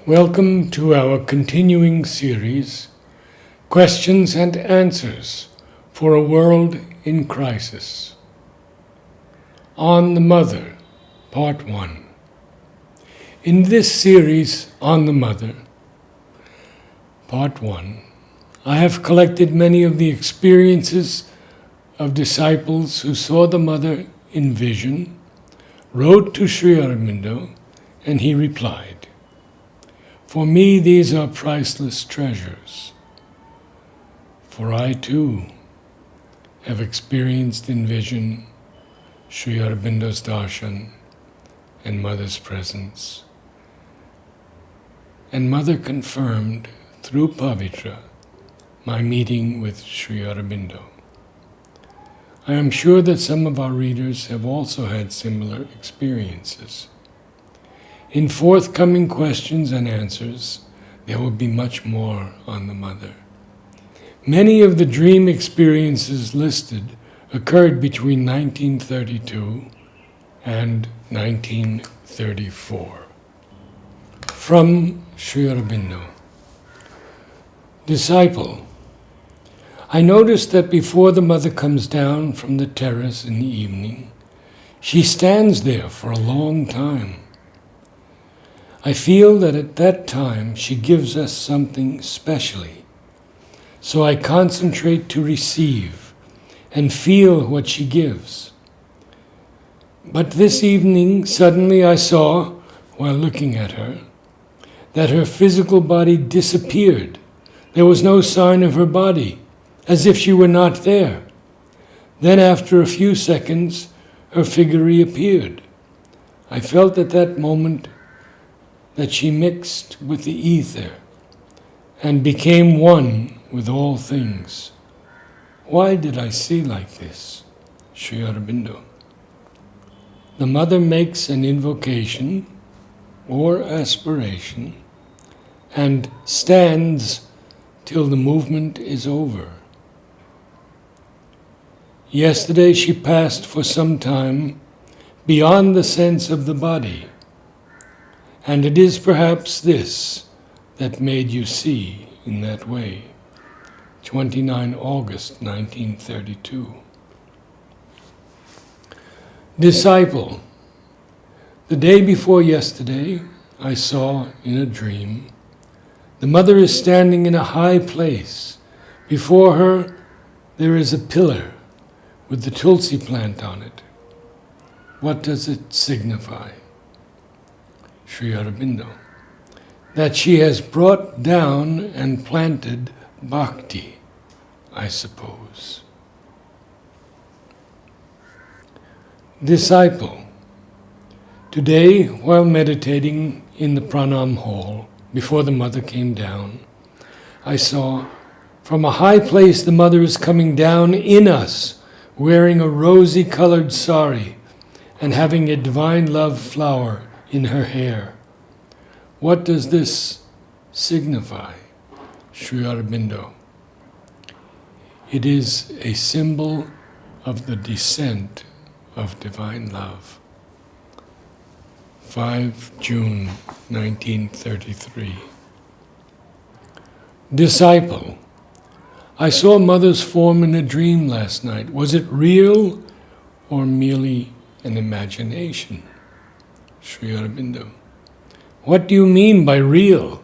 Welcome to our continuing series, Questions and Answers for a World in Crisis. On the Mother, Part 1. In this series, On the Mother, Part 1, I have collected many of the experiences of disciples who saw the Mother in vision, wrote to Sri Aurobindo, and he replied. For me, these are priceless treasures, for I too have experienced in vision Sri Aurobindo's darshan and Mother's presence. And Mother confirmed through Pavitra my meeting with Sri Aurobindo. I am sure that some of our readers have also had similar experiences. In forthcoming questions and answers, there will be much more on the Mother. Many of the dream experiences listed occurred between 1932 and 1934. From Sri Aurobindo. Disciple, I noticed that before the Mother comes down from the terrace in the evening, she stands there for a long time. I feel that at that time she gives us something specially. So I concentrate to receive and feel what she gives. But this evening, suddenly I saw, while looking at her, that her physical body disappeared. There was no sign of her body, as if she were not there. Then after a few seconds, her figure reappeared. I felt at that moment that she mixed with the ether and became one with all things. Why did I see like this? Sri Aurobindo. The Mother makes an invocation or aspiration and stands till the movement is over. Yesterday she passed for some time beyond the sense of the body. And it is perhaps this that made you see in that way. 29 August 1932. Disciple, the day before yesterday, I saw in a dream, the Mother is standing in a high place. Before her, there is a pillar with the tulsi plant on it. What does it signify? Sri Aurobindo, that she has brought down and planted bhakti, I suppose. Disciple, today while meditating in the pranam hall before the Mother came down, I saw from a high place the Mother is coming down in us, wearing a rosy-colored sari and having a divine love flower in her hair. What does this signify, Sri Aurobindo? It is a symbol of the descent of divine love. 5 June 1933. Disciple, I saw Mother's form in a dream last night. Was it real or merely an imagination? Sri Aurobindo. What do you mean by real?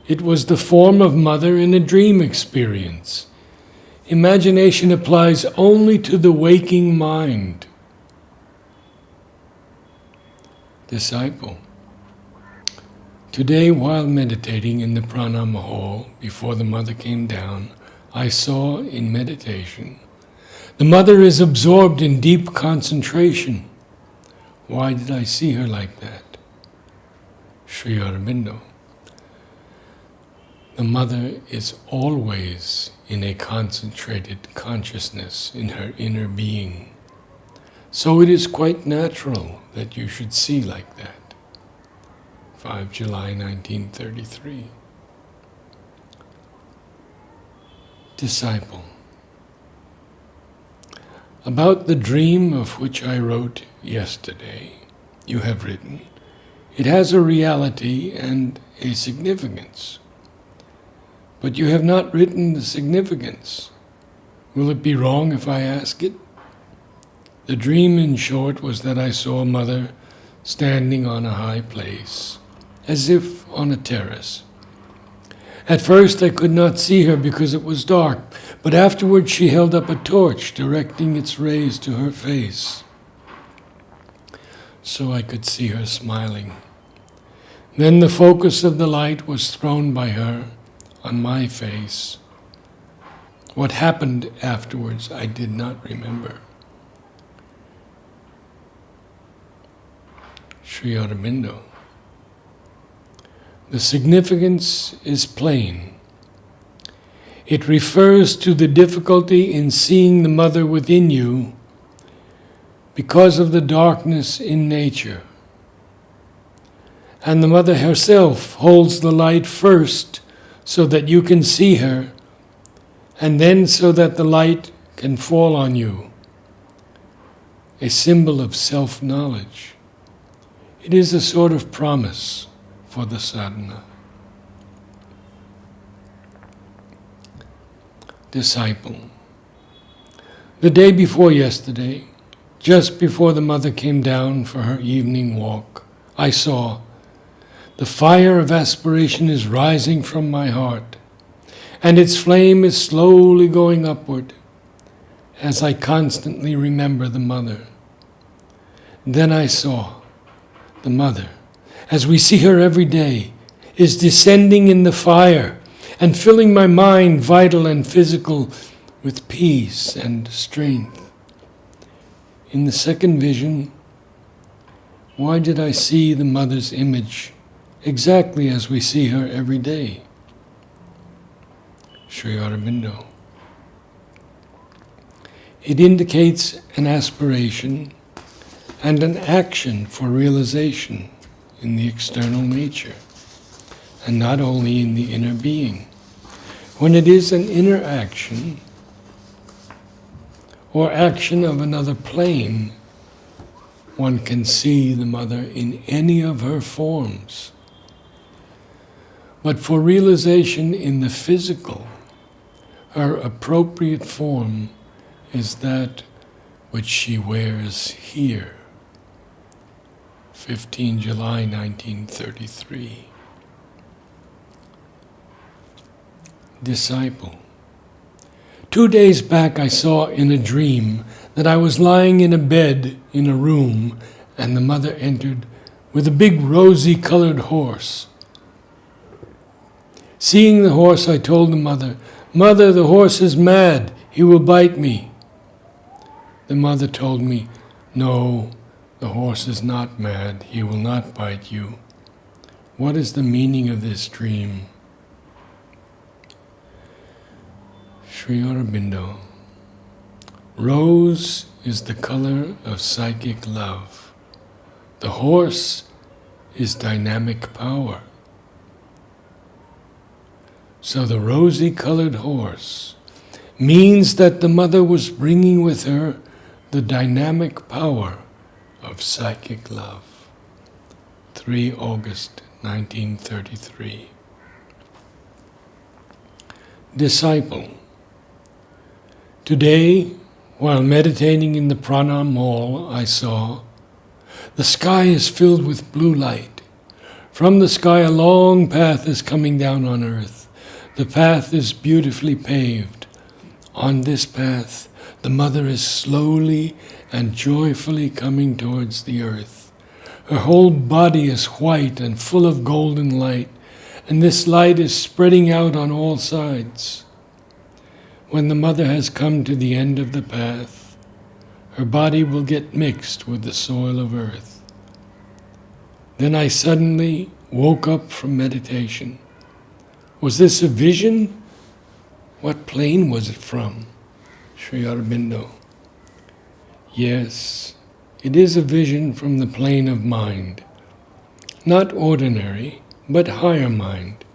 It was the form of Mother in a dream experience. Imagination applies only to the waking mind. Disciple, today while meditating in the pranama hall before the Mother came down, I saw in meditation, the Mother is absorbed in deep concentration. Why did I see her like that? Sri Aurobindo. The Mother is always in a concentrated consciousness in her inner being. So it is quite natural that you should see like that. 5 July 1933. Disciple, about the dream of which I wrote yesterday, you have written, It has a reality and a significance. But you have not written the significance. Will it be wrong if I ask it? The dream, in short, was that I saw Mother standing on a high place, as if on a terrace. At first I could not see her because it was dark, but afterwards she held up a torch, directing its rays to her face. So I could see her smiling. Then the focus of the light was thrown by her on my face. What happened afterwards I did not remember. Sri Aurobindo. The significance is plain. It refers to the difficulty in seeing the Mother within you because of the darkness in nature. And the Mother herself holds the light first so that you can see her, and then so that the light can fall on you, a symbol of self-knowledge. It is a sort of promise for the sadhana. Disciple. The day before yesterday, just before the Mother came down for her evening walk, I saw the fire of aspiration is rising from my heart, and its flame is slowly going upward as I constantly remember the Mother. Then I saw the Mother, as we see her every day, is descending in the fire and filling my mind, vital and physical, with peace and strength. In the second vision, why did I see the Mother's image exactly as we see her every day? Sri Aurobindo. It indicates an aspiration and an action for realization in the external nature, and not only in the inner being. When it is an inner action, or action of another plane, one can see the Mother in any of her forms. But for realization in the physical, her appropriate form is that which she wears here. 15 July 1933. Disciple. 2 days back I saw in a dream that I was lying in a bed in a room, and the Mother entered with a big rosy-colored horse. Seeing the horse, I told the Mother, "Mother, the horse is mad. He will bite me." The Mother told me, "No, the horse is not mad. He will not bite you." What is the meaning of this dream? Sri Aurobindo. Rose is the color of psychic love. The horse is dynamic power. So the rosy-colored horse means that the Mother was bringing with her the dynamic power of psychic love. 3 August 1933. Disciple. Today, while meditating in the Pranam Mall, I saw the sky is filled with blue light. From the sky, a long path is coming down on earth. The path is beautifully paved. On this path, the Mother is slowly and joyfully coming towards the earth. Her whole body is white and full of golden light, and this light is spreading out on all sides. When the Mother has come to the end of the path, her body will get mixed with the soil of earth. Then I suddenly woke up from meditation. Was this a vision? What plane was it from? Sri Aurobindo. Yes, it is a vision from the plane of mind. Not ordinary, but higher mind.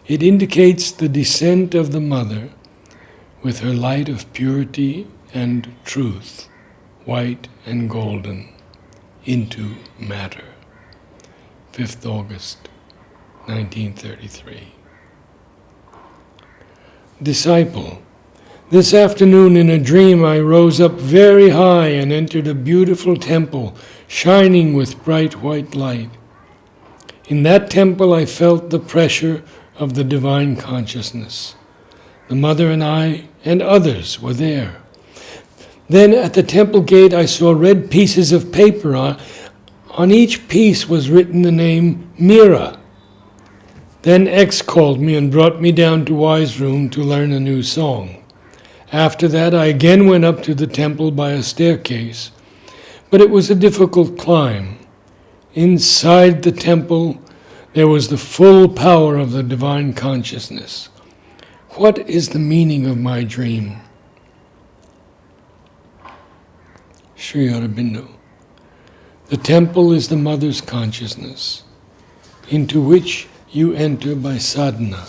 It indicates the descent of the Mother with her light of purity and truth, white and golden, into matter. 5th August, 1933. Disciple, this afternoon in a dream I rose up very high and entered a beautiful temple shining with bright white light. In that temple I felt the pressure of the divine consciousness. The Mother and I and others were there. Then at the temple gate I saw red pieces of paper. On each piece was written the name Mira. Then X called me and brought me down to Y's room to learn a new song. After that I again went up to the temple by a staircase, but it was a difficult climb. Inside the temple there was the full power of the divine consciousness. What is the meaning of my dream? Sri Aurobindo. The temple is the Mother's consciousness, into which you enter by sadhana.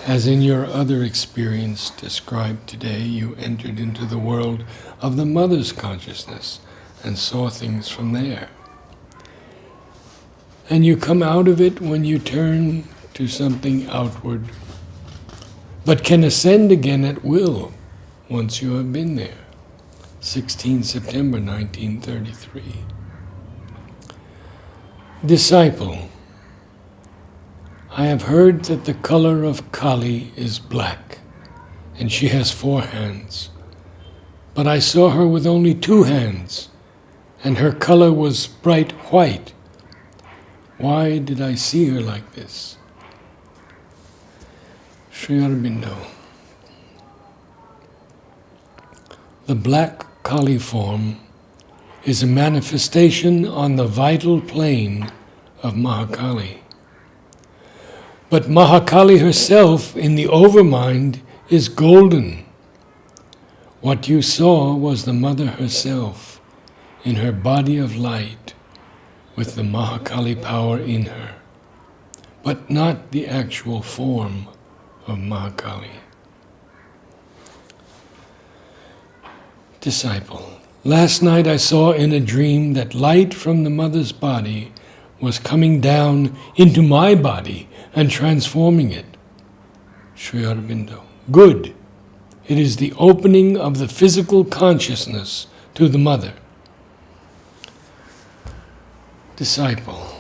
As in your other experience described today, you entered into the world of the Mother's consciousness and saw things from there. And you come out of it when you turn to something outward, but can ascend again at will once you have been there. 16 September 1933. Disciple, I have heard that the color of Kali is black, and she has 4 hands. But I saw her with only 2 hands, and her color was bright white. Why did I see her like this? Sri Aurobindo. The black Kali form is a manifestation on the vital plane of Mahakali. But Mahakali herself in the overmind is golden. What you saw was the Mother herself in her body of light with the Mahakali power in her, but not the actual form of Mahakali. Disciple, last night I saw in a dream that light from the Mother's body was coming down into my body and transforming it. Sri Aurobindo. Good. It is the opening of the physical consciousness to the Mother. Disciple.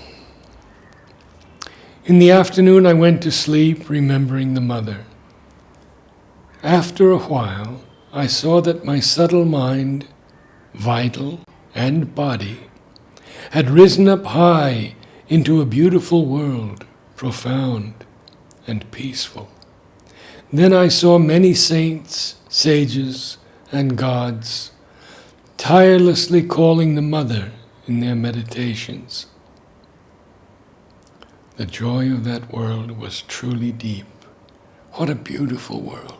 In the afternoon I went to sleep remembering the Mother. After a while, I saw that my subtle mind, vital and body, had risen up high into a beautiful world, profound and peaceful. Then I saw many saints, sages, and gods tirelessly calling the Mother in their meditations. The joy of that world was truly deep. What a beautiful world.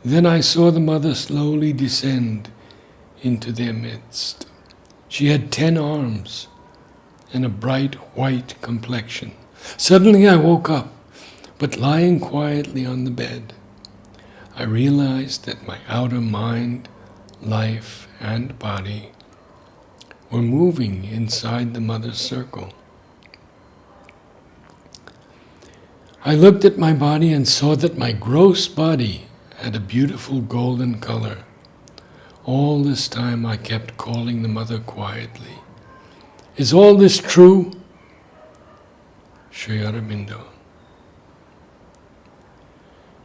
Then I saw the Mother slowly descend into their midst. She had 10 arms and a bright white complexion. Suddenly I woke up, but lying quietly on the bed, I realized that my outer mind, life, and body were moving inside the Mother's circle. I looked at my body and saw that my gross body had a beautiful golden color. All this time I kept calling the Mother quietly. Is all this true? Sri Aurobindo.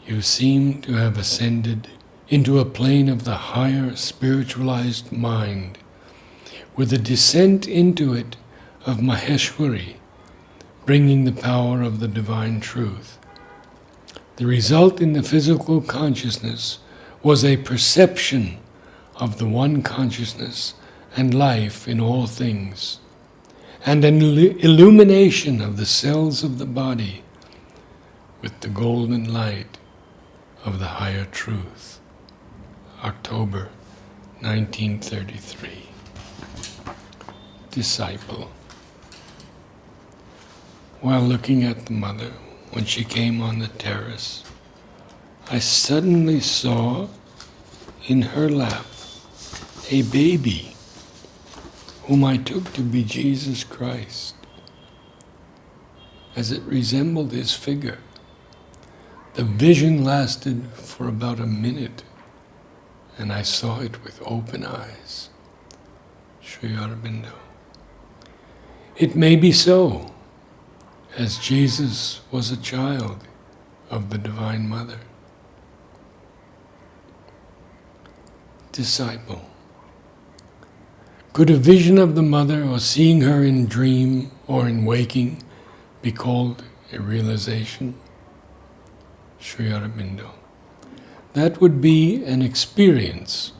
You seem to have ascended into a plane of the higher spiritualized mind, with a descent into it of Maheshwari, bringing the power of the divine truth. The result in the physical consciousness was a perception of the one consciousness and life in all things, and an illumination of the cells of the body with the golden light of the higher truth. October 1933. Disciple. While looking at the Mother, when she came on the terrace, I suddenly saw in her lap a baby whom I took to be Jesus Christ, as it resembled his figure. The vision lasted for about a minute, and I saw it with open eyes. Sri Aurobindo. It may be so, as Jesus was a child of the Divine Mother. Disciple. Could a vision of the Mother, or seeing her in dream or in waking, be called a realization? Sri Aurobindo. That would be an experience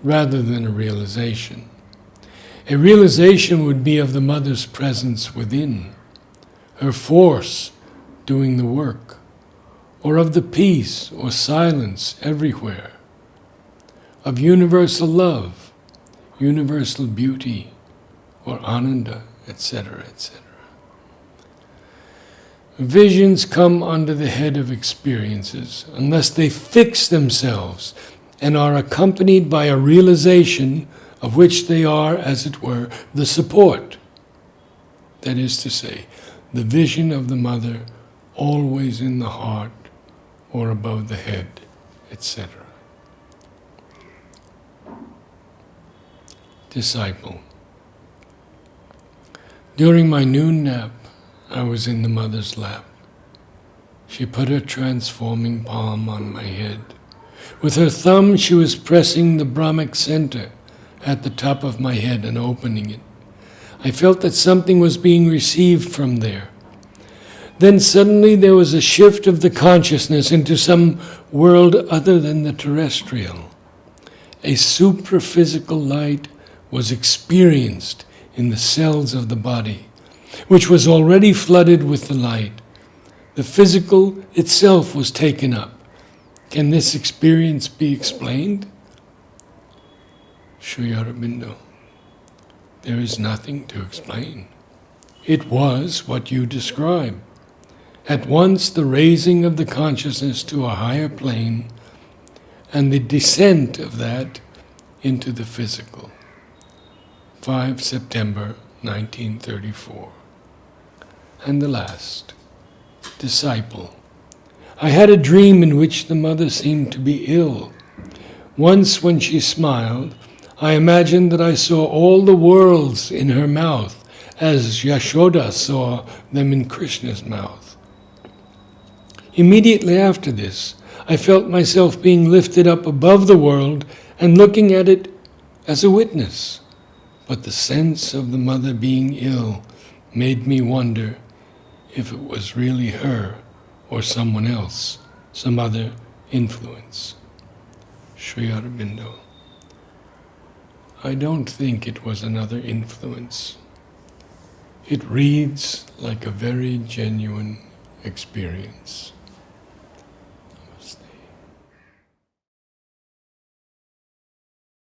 rather than a realization. A realization would be of the Mother's presence within, her force doing the work, or of the peace or silence everywhere, of universal love, universal beauty, or ananda, etc., etc. Visions come under the head of experiences unless they fix themselves and are accompanied by a realization of which they are, as it were, the support. That is to say, the vision of the Mother always in the heart or above the head, etc. Disciple. During my noon nap, I was in the Mother's lap. She put her transforming palm on my head. With her thumb, she was pressing the Brahmic center at the top of my head and opening it. I felt that something was being received from there. Then suddenly there was a shift of the consciousness into some world other than the terrestrial. A supraphysical light was experienced in the cells of the body, which was already flooded with the light. The physical itself was taken up. Can this experience be explained? Sri Aurobindo. There is nothing to explain. It was what you describe. At once the raising of the consciousness to a higher plane and the descent of that into the physical. 5 September 1934. And the last. Disciple. I had a dream in which the Mother seemed to be ill. Once when she smiled, I imagined that I saw all the worlds in her mouth, as Yashoda saw them in Krishna's mouth. Immediately after this, I felt myself being lifted up above the world and looking at it as a witness. But the sense of the Mother being ill made me wonder if it was really her or someone else, some other influence. Sri Aurobindo. I don't think it was another influence. It reads like a very genuine experience.